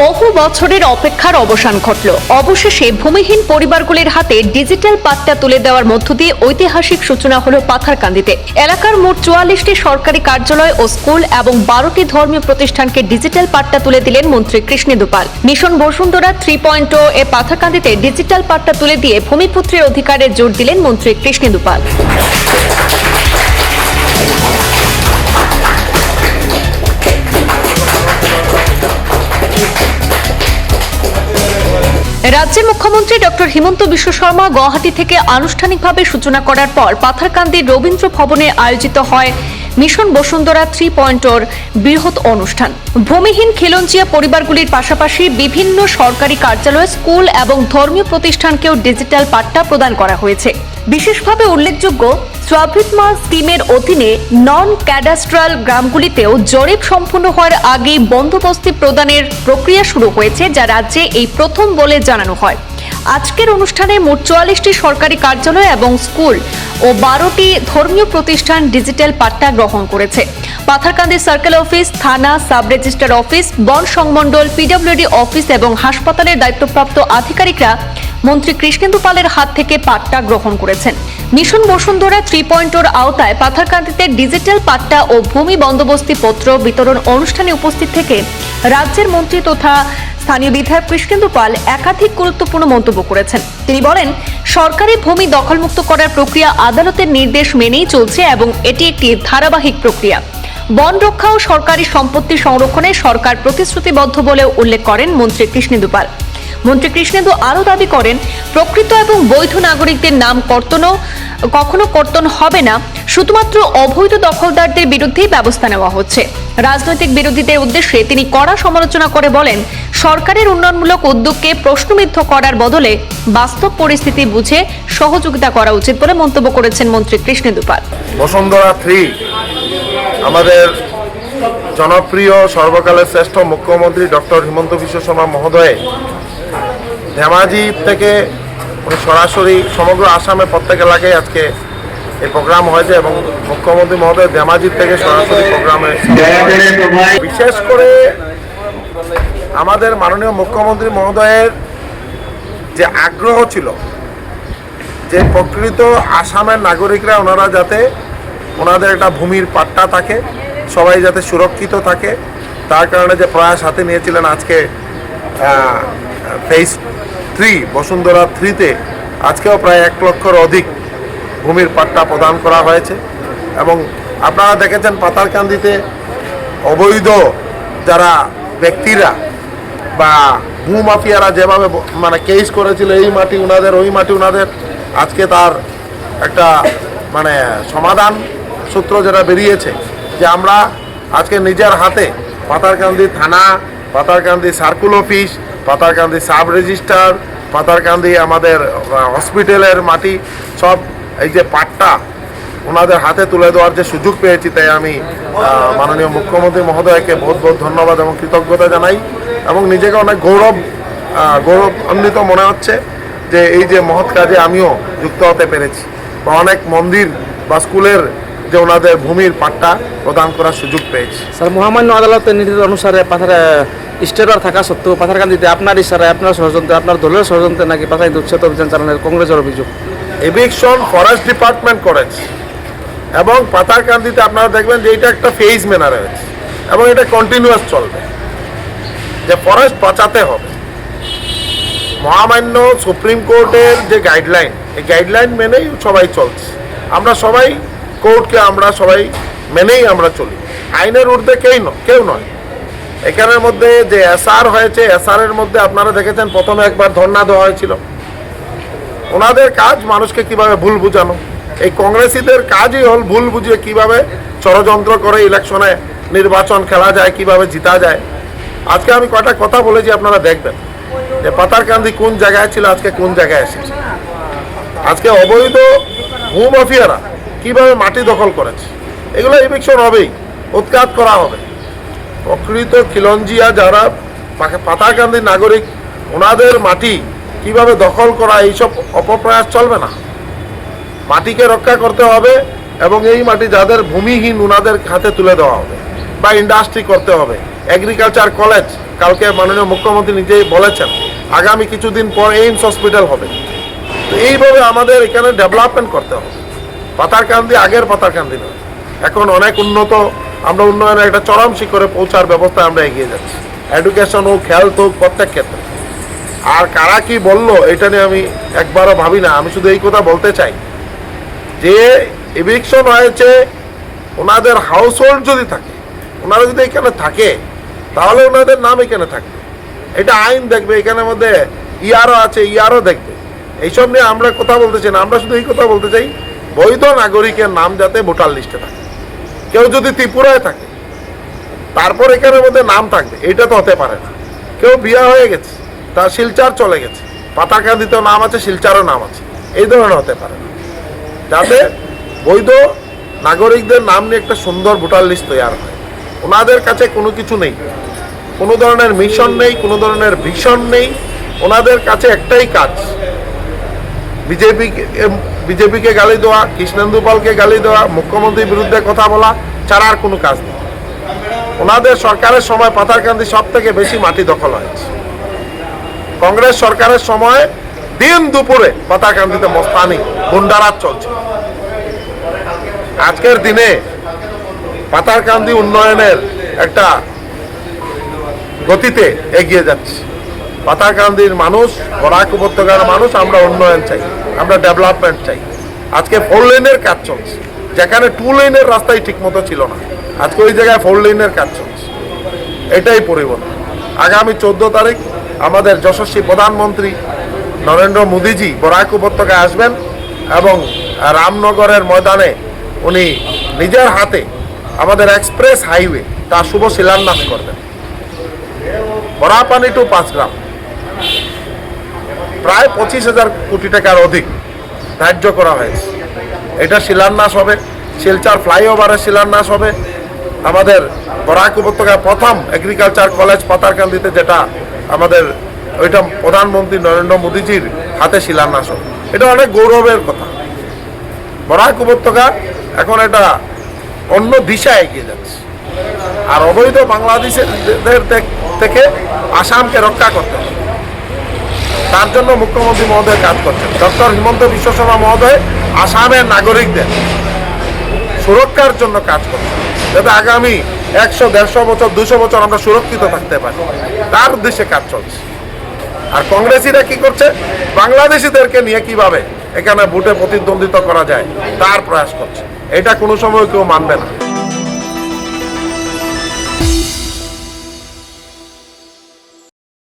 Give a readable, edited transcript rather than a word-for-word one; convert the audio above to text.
বহু বছরের অপেক্ষার অবসান ঘটল। অবশেষে ভূমিহীন পরিবারগুলির হাতে ডিজিটাল পাট্টা তুলে দেওয়ার মধ্য দিয়ে ঐতিহাসিক সূচনা হলো পাথারকান্দিতে। এলাকার মোট 44টি সরকারি কার্যালয় ও স্কুল এবং 12টি ধর্মীয় প্রতিষ্ঠানকে ডিজিটাল পাট্টা তুলে দিলেন মন্ত্রী কৃষ্ণেন্দু পাল। মিশন বসুন্ধরা 3.0 এ পাথারকান্দিতে ডিজিটাল পাট্টা তুলে দিয়ে ভূমিপুত্রের অধিকারে জোর দিলেন মন্ত্রী কৃষ্ণেন্দু পাল। রাজ্যের মুখ্যমন্ত্রী ডক্টর হিমন্ত বিশ্ব শর্মা গুয়াহাটি থেকে আনুষ্ঠানিকভাবে সূচনা করার পর পাথারকান্দির রবীন্দ্র ভবনে আয়োজিত হয় মিশন বসুন্ধরা 3.0 বৃহৎ অনুষ্ঠান। ভূমিহীন খিলঞ্জিয়া পরিবারগুলির পাশাপাশি বিভিন্ন সরকারি কার্যালয়, স্কুল এবং ধর্মীয় প্রতিষ্ঠানকেও ডিজিটাল পাট্টা প্রদান করা হয়েছে। বিশেষভাবে উল্লেখযোগ্য, স্বাভিতমা স্কিমের অধীনে নন ক্যাডাস্ট্রাল গ্রামগুলিতেও জরিপ সম্পূর্ণ হওয়ার আগেই বন্দোবস্তি প্রদানের প্রক্রিয়া শুরু হয়েছে, যা রাজ্যে এই প্রথম বলে জানানো হয়। আজকের অনুষ্ঠানে মোট 44টি সরকারি কার্যালয় এবং স্কুল ও 12টি ধর্মীয় প্রতিষ্ঠান ডিজিটাল পাট্টা গ্রহণ করেছে। পাথারকান্দি সার্কেল অফিস, থানা, সাব রেজিস্ট্রার অফিস, বন সংমণ্ডল, পিডব্লিউডি অফিস এবং হাসপাতালের দায়িত্বপ্রাপ্ত আধিকারিকরা মন্ত্রী কৃষ্ণেন্দু পালের হাত থেকে পাট্টা গ্রহণ করেছেন। মিশন বসুন্ধরা 3.0 আওতায় পাথারকান্দিতে ডিজিটাল পাট্টা ও ভূমি বন্দোবস্তি পত্র বিতরণ অনুষ্ঠানে উপস্থিত থেকে রাজ্যের মন্ত্রী তথা স্থানীয় বিধায়ক কৃষ্ণেন্দু পাল একাধিক গুরুত্বপূর্ণ মন্তব্য করেছেন। তিনি বলেন, সরকারি ভূমি দখলমুক্ত করার প্রক্রিয়া আদালতের নির্দেশ মেনেই চলছে এবং এটি একটি ধারাবাহিক প্রক্রিয়া। বন রক্ষা ও সরকারি সম্পত্তি সংরক্ষণে সরকার প্রতিশ্রুতিবদ্ধ বলেও উল্লেখ করেন মন্ত্রী কৃষ্ণেন্দু পাল। মন্ত্রী কৃষ্ণেন্দু আরও দাবি করেন, প্রকৃত এবং বৈধ নাগরিকদের নাম কখনো কর্তন হবে না, শুধুমাত্র অবৈধ দখলদারদের বিরুদ্ধেই ব্যবস্থা নেওয়া হচ্ছে। রাজনৈতিক বিরোধীদের উদ্দেশ্যে তিনি কড়া সমালোচনা করে বলেন, সরকারের উন্নয়নমূলক উদ্যোগকে প্রশ্নবিদ্ধ করার বদলে বাস্তব পরিস্থিতি বুঝে সহযোগিতা করা উচিত বলে মন্তব্য করেছেন মন্ত্রী কৃষ্ণেন্দু পাল। বসুন্ধরা 3 আমাদের জনপ্রিয় সর্বকালের শ্রেষ্ঠ মুখ্যমন্ত্রী ডক্টর হিমন্ত বিশ্ব শর্মা মহোদয় ধেমাজি থেকে সরাসরি সমগ্র আসামে প্রত্যেক এলাকায় আজকে এই প্রোগ্রাম হয়েছে এবং মুখ্যমন্ত্রী মহোদয় ধেমাজি থেকে সরাসরি প্রোগ্রামে, বিশেষ করে আমাদের মাননীয় মুখ্যমন্ত্রী মহোদয়ের যে আগ্রহ ছিল যে প্রকৃত আসামের নাগরিকরা ওনারা যাতে ওনাদের একটা ভূমির পাট্টা থাকে, সবাই যাতে সুরক্ষিত থাকে, তার কারণে যে প্রয়াস হাতে নিয়েছিলেন আজকে ফেজ 3 বসুন্ধরা 3-তে আজকেও প্রায় 1 লক্ষের অধিক ভূমির পাট্টা প্রদান করা হয়েছে। এবং আপনারা দেখেছেন পাথারকান্দিতে অবৈধ যারা ব্যক্তিরা বা ভূমাফিয়ারা যেভাবে কেস করেছিল, এই মাটি উনাদের, ওই মাটি উনাদের, আজকে তার একটা সমাধান সূত্র যেটা বেরিয়েছে যে আমরা আজকে নিজের হাতে পাথারকান্দি থানা, Patharkandi circle office, Patharkandi sub registrar, Patharkandi আমাদের হসপিটালের মাটি সব এই যে পাট্টা ওনাদের হাতে তুলে দেওয়ার যে সুযোগ পেয়েছি, তাই আমি মাননীয় মুখ্যমন্ত্রী মহোদয়কে বহুত বহুত ধন্যবাদ এবং কৃতজ্ঞতা জানাই এবং নিজেকে অনেক গৌরবান্বিত মনে হচ্ছে যে এই যে মহৎ কাজে আমিও যুক্ত হতে পেরেছি বা অনেক মন্দির বা স্কুলের যে ওনাদের ভূমির পাট্টা প্রদান করার সুযোগ পেয়েছি। স্যার, মহামান্য আদালতের নির্দেশ অনুসারে স্টেটার থাকা সত্ত্বেও পাথারকান্দিতে আপনার ইশারায়, আপনার ষড়যন্ত্রে, আপনার দলের ষড়যন্ত্রে নাকি পাথারকান্দি উচ্ছেদ অভিযান চালানোর কংগ্রেসের অভিযোগ। এভিকশন ফরেস্ট ডিপার্টমেন্ট করেছে এবং পাথারকান্দিতে আপনারা দেখবেন যে এটা একটা ফেজ মেনা রয়েছে এবং এটা কন্টিনিউয়াস চলবে, যে ফরেস্ট বাঁচাতে হবে। মহামান্য সুপ্রিম কোর্টের যে গাইডলাইন, এই গাইডলাইন মেনেই সবাই চলছে। আমরা সবাই কোর্টকে আমরা সবাই মেনেই আমরা চলি, আইনের ঊর্ধ্বে কেউ নয়। এখানের মধ্যে যে এসআর হয়েছে, এসআরের মধ্যে আপনারা দেখেছেন প্রথমে একবার ধর্ণা দেওয়া হয়েছিল। ওনাদের কাজ মানুষকে কিভাবে ভুল বুঝানো, এই কংগ্রেসীদের কাজই হল ভুল বুঝিয়ে কিভাবে ষড়যন্ত্র করে ইলেকশনে নির্বাচন খেলা যায়, কিভাবে জিতা যায়। আজকে আমি কয়টা কথা বলেছি, আপনারা দেখবেন যে পাথারকান্দি কোন জায়গায় ছিল, আজকে কোন জায়গায় এসেছে। আজকে অবৈধ ভূমাফিয়ারা কিভাবে মাটি দখল করেছে, এগুলো ইভিকশন হবেই, উৎখাত করা হবে। প্রকৃত খিলঞ্জিয়া যারা পাথারকান্দির নাগরিক, ওনাদের মাটি কিভাবে দখল করা, এইসব অপপ্রয়াস চলবে না। মাটিকে রক্ষা করতে হবে এবং এই মাটি যাদের ভূমিহীন ওনাদের হাতে তুলে দেওয়া হবে বা ইন্ডাস্ট্রি করতে হবে, এগ্রিকালচার কলেজ কালকে মাননীয় মুখ্যমন্ত্রী নিজেই বলেছেন আগামী কিছুদিন পর এইমস হসপিটাল হবে। তো এইভাবে আমাদের এখানে ডেভেলপমেন্ট করতে হবে। পাথারকান্দি আগের পাথারকান্দি নয়, এখন অনেক উন্নত, আমরা উন্নয়নের একটা চরম শিখরে পৌঁছার ব্যবস্থায় আমরা এগিয়ে যাচ্ছি, এডুকেশন হোক, হেলথ হোক, প্রত্যেক ক্ষেত্রে। আর কারা কি বললো এটা নিয়ে আমি একবারও ভাবি না। আমি শুধু এই কথা বলতে চাই যে এভিকশন হয়েছে, ওনাদের হাউস হোল্ড যদি থাকে, ওনারা যদি এখানে থাকে তাহলে ওনাদের নাম এখানে থাকবে। এটা আইন দেখবে, এখানের মধ্যে ইয়ারও আছে, ইয়ারও দেখবে। এইসব নিয়ে আমরা কথা বলতে চাই না। আমরা শুধু এই কথা বলতে চাই বৈধ নাগরিকের নাম যাতে ভোটার লিস্টে থাকে। কেউ যদি ত্রিপুরায় থাকে তারপর এখানের মধ্যে নাম থাকবে, এটা তো হতে পারে না। কেউ বিয়ে হয়ে গেছে, তার শিলচর চলে গেছে, পাথারকান্দিতেও নাম আছে, শিলচরও নাম আছে, এই ধরনের হতে পারে না। যাতে বৈধ নাগরিকদের নাম নিয়ে একটা সুন্দর ভোটার লিস্ট তৈরি হয়। ওনাদের কাছে কোনো কিছু নেই, কোনো ধরনের মিশন নেই, কোনো ধরনের ভিশন নেই। ওনাদের কাছে একটাই কাজ, বিজেপিকে গালি দেওয়া, কৃষ্ণেন্দু পালকে গালি দেওয়া, মুখ্যমন্ত্রীর বিরুদ্ধে কথা বলা ছাড়া আর কোনো কাজ নেই। ওনাদের সরকারের সময় পাথারকান্দি সব থেকে বেশি মাটি দখল হয়েছে। কংগ্রেস সরকারের সময় দিন দুপুরে পাথারকান্দিতে মস্তানি গুন্ডারাজ চলছে। আজকের দিনে পাথারকান্দি উন্নয়নের একটা গতিতে এগিয়ে যাচ্ছে। পাথারকান্দির মানুষ, বরাক উপত্যকার মানুষ, আমরা উন্নয়ন চাই, আমরা ডেভেলপমেন্ট চাই। আজকে 4 লেনের কাজ চলছে, যেখানে 2 লেনের রাস্তাই ঠিকমতো ছিল না, আজকে ওই জায়গায় 4 লেনের কাজ চলছে। এটাই পরিবর্তন। আগামী 14 তারিখ আমাদের যশস্বী প্রধানমন্ত্রী নরেন্দ্র মোদীজি বরাক উপত্যকায় আসবেন এবং রামনগরের ময়দানে উনি নিজের হাতে আমাদের এক্সপ্রেস হাইওয়ে তার শুভ শিলান্যাস করবেন। বরাপানি টু 5 গ্রাম প্রায় 25,000 কোটি টাকার অধিক ধার্য করা হয়েছে। এটা শিলান্যাস হবে। শিলচর ফ্লাইওভারের শিলান্যাস হবে। আমাদের বরাক উপত্যকায় প্রথম এগ্রিকালচার কলেজ পাথারকান্দিতে, যেটা আমাদের ওইটা প্রধানমন্ত্রী নরেন্দ্র মোদীজির হাতে শিলান্যাস হবে। এটা অনেক গৌরবের কথা। বরাক উপত্যকা এখন এটা অন্য দিশায় এগিয়ে যাচ্ছে। আর অবৈধ বাংলাদেশিদের থেকে আসামকে রক্ষা করতে হবে। তার জন্য মুখ্যমন্ত্রী মহোদয় কাজ করছেন। ডক্টর হিমন্ত বিশ্ব শর্মা মহোদয় আসামের নাগরিকদের সুরক্ষার জন্য কাজ করছেন, যাতে আগামী 100, 150 বছর, 200 বছর আমরা সুরক্ষিত থাকতে পারি, তার উদ্দেশ্যে কাজ চলছে। আর কংগ্রেসিরা কি করছে? বাংলাদেশিদেরকে নিয়ে কিভাবে এখানে ভোটে প্রতিদ্বন্দ্বিতা করা যায় তার প্রয়াস করছে। এটা কোনো সময় কেউ মানবে না।